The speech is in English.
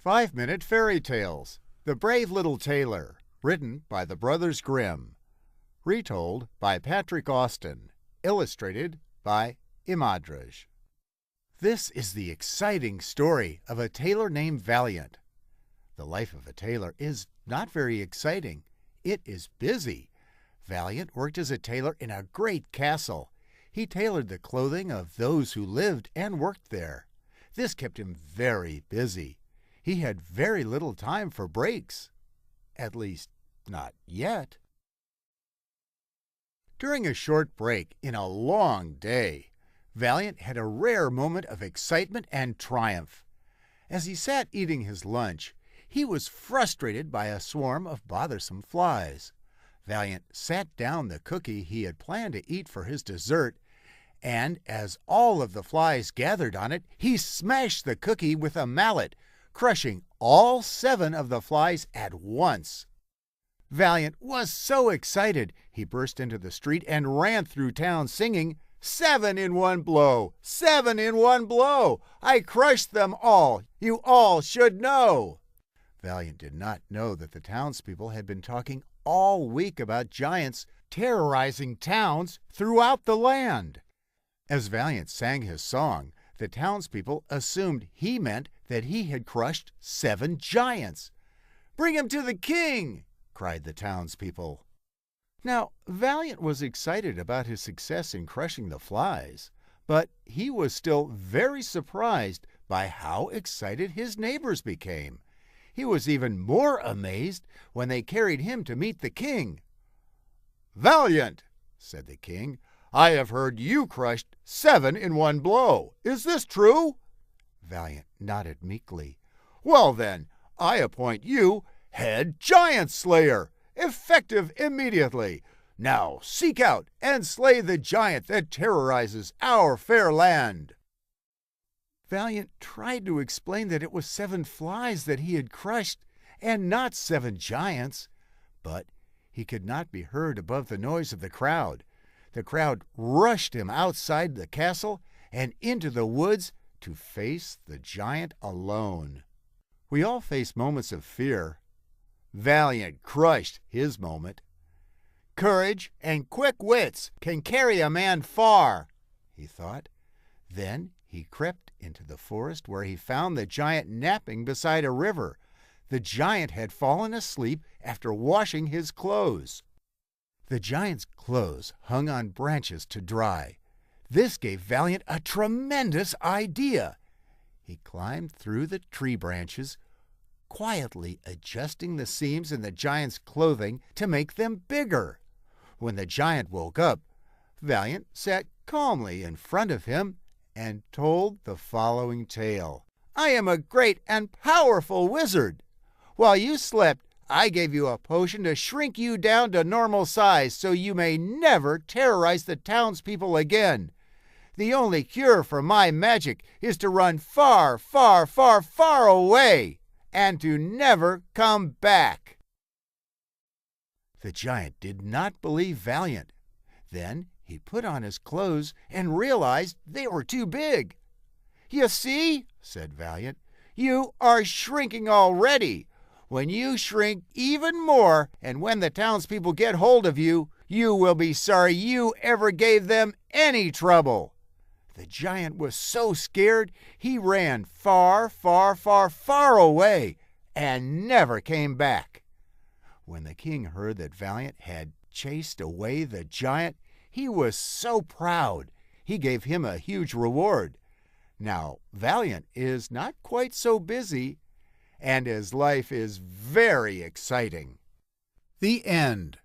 5-Minute Fairy Tales, The Brave Little Tailor, written by the Brothers Grimm. Retold by Patrick Austin. Illustrated by Imadraj. This is the exciting story of a tailor named Valiant. The life of a tailor is not very exciting. It is busy. Valiant worked as a tailor in a great castle. He tailored the clothing of those who lived and worked there. This kept him very busy. He had very little time for breaks. At least, not yet. During a short break in a long day, Valiant had a rare moment of excitement and triumph. As he sat eating his lunch, he was frustrated by a swarm of bothersome flies. Valiant sat down the cookie he had planned to eat for his dessert, and as all of the flies gathered on it, he smashed the cookie with a mallet, crushing all 7 of the flies at once. Valiant was so excited, he burst into the street and ran through town singing, "7 in one blow! 7 in one blow! I crushed them all! You all should know!" Valiant did not know that the townspeople had been talking all week about giants terrorizing towns throughout the land. As Valiant sang his song, the townspeople assumed he meant that he had crushed 7 giants. "Bring him to the king!" cried the townspeople. Now, Valiant was excited about his success in crushing the flies, but he was still very surprised by how excited his neighbors became. He was even more amazed when they carried him to meet the king. "Valiant," said the king, "I have heard you crushed 7 in one blow. Is this true?" Valiant nodded meekly. "Well then, I appoint you head giant slayer, effective immediately. Now seek out and slay the giant that terrorizes our fair land." Valiant tried to explain that it was 7 flies that he had crushed and not 7 giants, but he could not be heard above the noise of the crowd. The crowd rushed him outside the castle and into the woods to face the giant alone. We all face moments of fear. Valiant crushed his moment. "Courage and quick wits can carry a man far," he thought. Then he crept into the forest where he found the giant napping beside a river. The giant had fallen asleep after washing his clothes. The giant's clothes hung on branches to dry. This gave Valiant a tremendous idea. He climbed through the tree branches, quietly adjusting the seams in the giant's clothing to make them bigger. When the giant woke up, Valiant sat calmly in front of him and told the following tale. "I am a great and powerful wizard. While you slept, I gave you a potion to shrink you down to normal size so you may never terrorize the townspeople again. The only cure for my magic is to run far, far, far, far away and to never come back." The giant did not believe Valiant. Then he put on his clothes and realized they were too big. "You see," said Valiant, "you are shrinking already. When you shrink even more, and when the townspeople get hold of you, you will be sorry you ever gave them any trouble." The giant was so scared, he ran far, far, far, far away and never came back. When the king heard that Valiant had chased away the giant, he was so proud. He gave him a huge reward. Now, Valiant is not quite so busy, and his life is very exciting. The end.